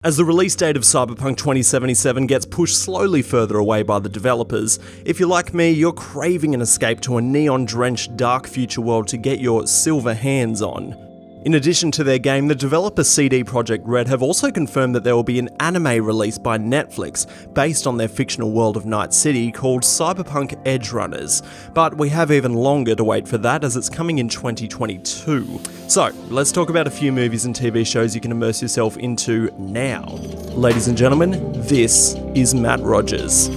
As the release date of Cyberpunk 2077 gets pushed slowly further away by the developers, if you're like me, you're craving an escape to a neon-drenched dark future world to get your silver hands on. In addition to their game, the developer CD Projekt Red have also confirmed that there will be an anime released by Netflix based on their fictional world of Night City called Cyberpunk Edge Runners, but we have even longer to wait for that as it's coming in 2022. So, let's talk about a few movies and TV shows you can immerse yourself into now. Ladies and gentlemen, this is Matt Rogers.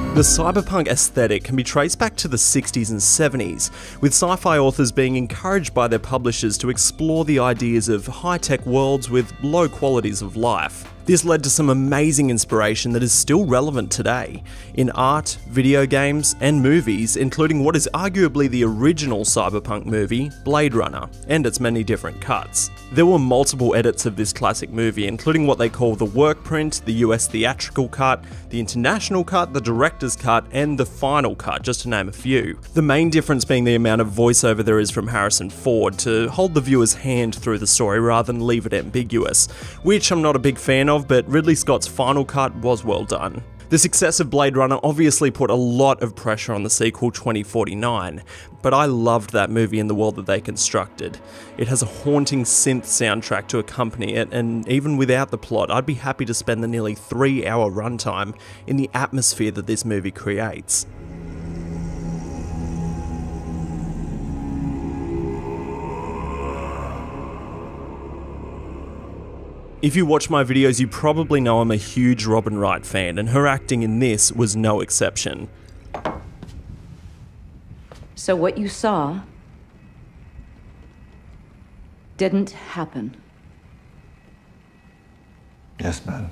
The cyberpunk aesthetic can be traced back to the 60s and 70s, with sci-fi authors being encouraged by their publishers to explore the ideas of high-tech worlds with low qualities of life. This led to some amazing inspiration that is still relevant today, in art, video games, and movies, including what is arguably the original cyberpunk movie, Blade Runner, and its many different cuts. There were multiple edits of this classic movie, including what they call the work print, the US theatrical cut, the international cut, the director's cut, and the final cut, just to name a few. The main difference being the amount of voiceover there is from Harrison Ford to hold the viewer's hand through the story rather than leave it ambiguous, which I'm not a big fan of, but Ridley Scott's final cut was well done. The success of Blade Runner obviously put a lot of pressure on the sequel 2049, but I loved that movie and the world that they constructed. It has a haunting synth soundtrack to accompany it, and even without the plot, I'd be happy to spend the nearly 3-hour runtime in the atmosphere that this movie creates. If you watch my videos, you probably know I'm a huge Robin Wright fan, and her acting in this was no exception. So what you saw didn't happen. Yes, madam.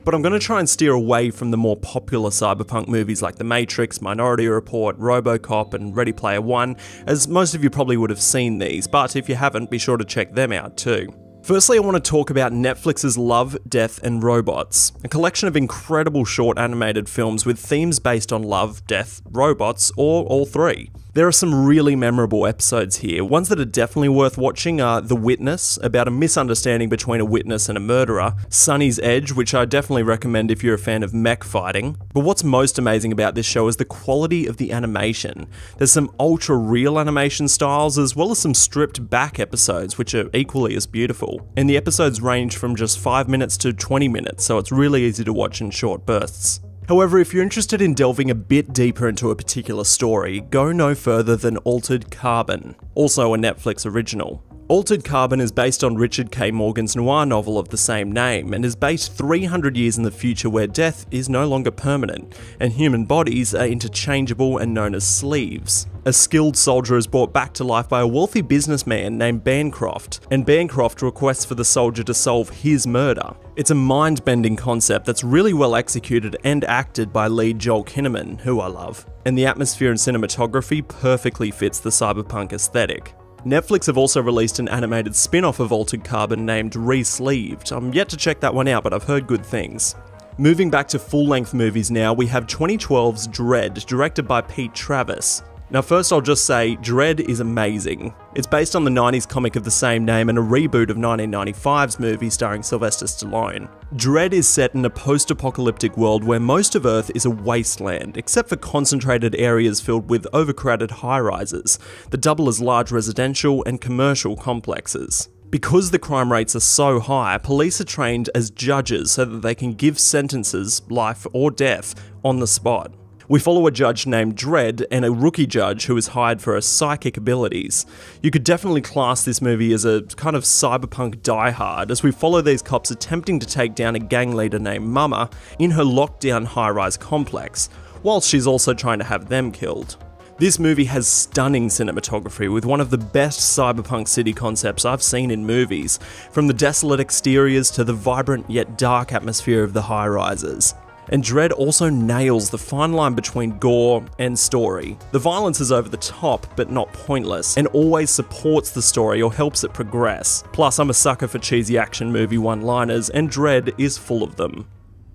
But I'm going to try and steer away from the more popular cyberpunk movies like The Matrix, Minority Report, RoboCop, and Ready Player One, as most of you probably would have seen these, but if you haven't, be sure to check them out too. Firstly, I want to talk about Netflix's Love, Death and Robots, a collection of incredible short animated films with themes based on love, death, robots, or all three. There are some really memorable episodes here. Ones that are definitely worth watching are The Witness, about a misunderstanding between a witness and a murderer, Sunny's Edge, which I definitely recommend if you're a fan of mech fighting. But what's most amazing about this show is the quality of the animation. There's some ultra-real animation styles, as well as some stripped-back episodes, which are equally as beautiful. And the episodes range from just 5 minutes to 20 minutes, so it's really easy to watch in short bursts. However, if you're interested in delving a bit deeper into a particular story, go no further than Altered Carbon, also a Netflix original. Altered Carbon is based on Richard K. Morgan's noir novel of the same name, and is based 300 years in the future where death is no longer permanent, and human bodies are interchangeable and known as sleeves. A skilled soldier is brought back to life by a wealthy businessman named Bancroft, and Bancroft requests for the soldier to solve his murder. It's a mind-bending concept that's really well executed and acted by lead Joel Kinnaman, who I love, and the atmosphere and cinematography perfectly fits the cyberpunk aesthetic. Netflix have also released an animated spin-off of Altered Carbon named Re-Sleeved. I'm yet to check that one out, but I've heard good things. Moving back to full-length movies now, we have 2012's Dread, directed by Pete Travis. Now first I'll just say, Dread is amazing. It's based on the 90s comic of the same name and a reboot of 1995's movie starring Sylvester Stallone. Dread is set in a post-apocalyptic world where most of Earth is a wasteland, except for concentrated areas filled with overcrowded high-rises that double as large residential and commercial complexes. Because the crime rates are so high, police are trained as judges so that they can give sentences, life or death, on the spot. We follow a judge named Dredd and a rookie judge who is hired for her psychic abilities. You could definitely class this movie as a kind of cyberpunk Die Hard, as we follow these cops attempting to take down a gang leader named Mama in her lockdown high-rise complex, whilst she's also trying to have them killed. This movie has stunning cinematography with one of the best cyberpunk city concepts I've seen in movies, from the desolate exteriors to the vibrant yet dark atmosphere of the high-rises. And Dredd also nails the fine line between gore and story. The violence is over the top, but not pointless, and always supports the story or helps it progress. Plus, I'm a sucker for cheesy action movie one-liners, and Dredd is full of them.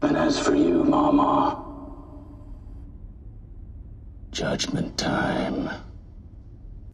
And as for you, Mama, judgment time.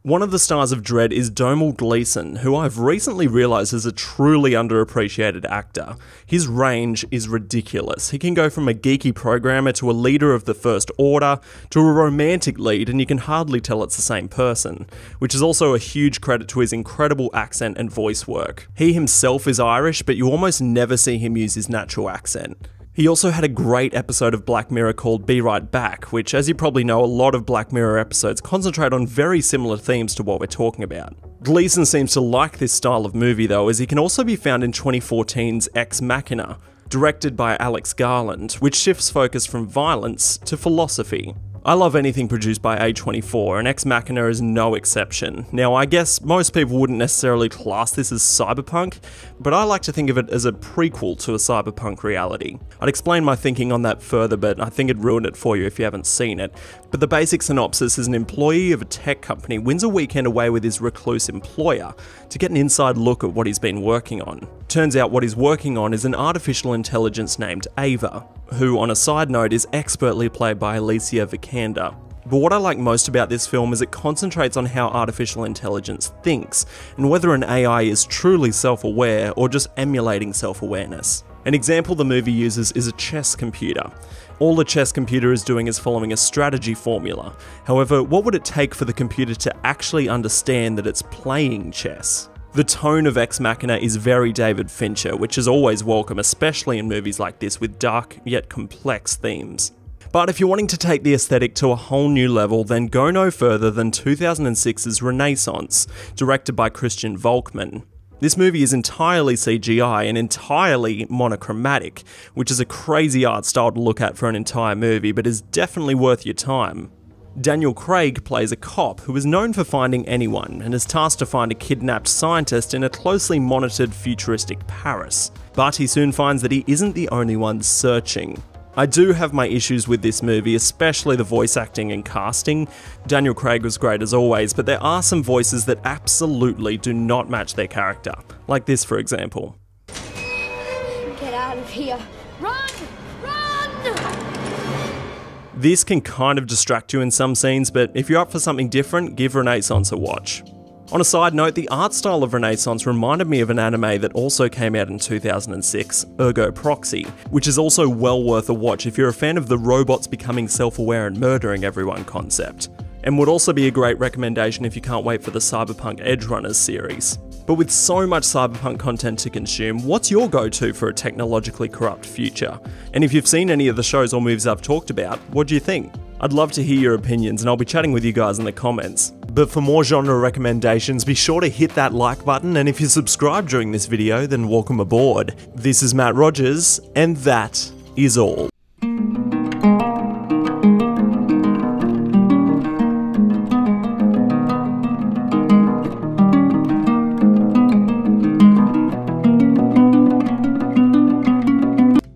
One of the stars of Dredd is Domhnall Gleeson, who I've recently realised is a truly underappreciated actor. His range is ridiculous. He can go from a geeky programmer to a leader of the First Order, to a romantic lead, and you can hardly tell it's the same person, which is also a huge credit to his incredible accent and voice work. He himself is Irish, but you almost never see him use his natural accent. He also had a great episode of Black Mirror called Be Right Back, which, as you probably know, a lot of Black Mirror episodes concentrate on very similar themes to what we're talking about. Gleeson seems to like this style of movie though, as he can also be found in 2014's Ex Machina, directed by Alex Garland, which shifts focus from violence to philosophy. I love anything produced by A24, and Ex Machina is no exception. Now, I guess most people wouldn't necessarily class this as cyberpunk, but I like to think of it as a prequel to a cyberpunk reality. I'd explain my thinking on that further, but I think it'd ruin it for you if you haven't seen it. But the basic synopsis is an employee of a tech company wins a weekend away with his recluse employer to get an inside look at what he's been working on. Turns out what he's working on is an artificial intelligence named Ava, who, on a side note, is expertly played by Alicia Vikander. But what I like most about this film is it concentrates on how artificial intelligence thinks, and whether an AI is truly self-aware or just emulating self-awareness. An example the movie uses is a chess computer. All a chess computer is doing is following a strategy formula. However, what would it take for the computer to actually understand that it's playing chess? The tone of Ex Machina is very David Fincher, which is always welcome, especially in movies like this with dark yet complex themes. But if you're wanting to take the aesthetic to a whole new level, then go no further than 2006's Renaissance, directed by Christian Volkmann. This movie is entirely CGI and entirely monochromatic, which is a crazy art style to look at for an entire movie, but is definitely worth your time. Daniel Craig plays a cop who is known for finding anyone and is tasked to find a kidnapped scientist in a closely monitored futuristic Paris. But he soon finds that he isn't the only one searching. I do have my issues with this movie, especially the voice acting and casting. Daniel Craig was great as always, but there are some voices that absolutely do not match their character. Like this, for example. Get out of here. Run! Run! This can kind of distract you in some scenes, but if you're up for something different, give Renaissance a watch. On a side note, the art style of Renaissance reminded me of an anime that also came out in 2006, Ergo Proxy, which is also well worth a watch if you're a fan of the robots becoming self-aware and murdering everyone concept. And would also be a great recommendation if you can't wait for the Cyberpunk Edgerunners series. But with so much cyberpunk content to consume, what's your go-to for a technologically corrupt future? And if you've seen any of the shows or movies I've talked about, what do you think? I'd love to hear your opinions, and I'll be chatting with you guys in the comments. But for more genre recommendations, be sure to hit that like button, and if you're subscribed during this video, then welcome aboard. This is Matt Rogers, and that is all.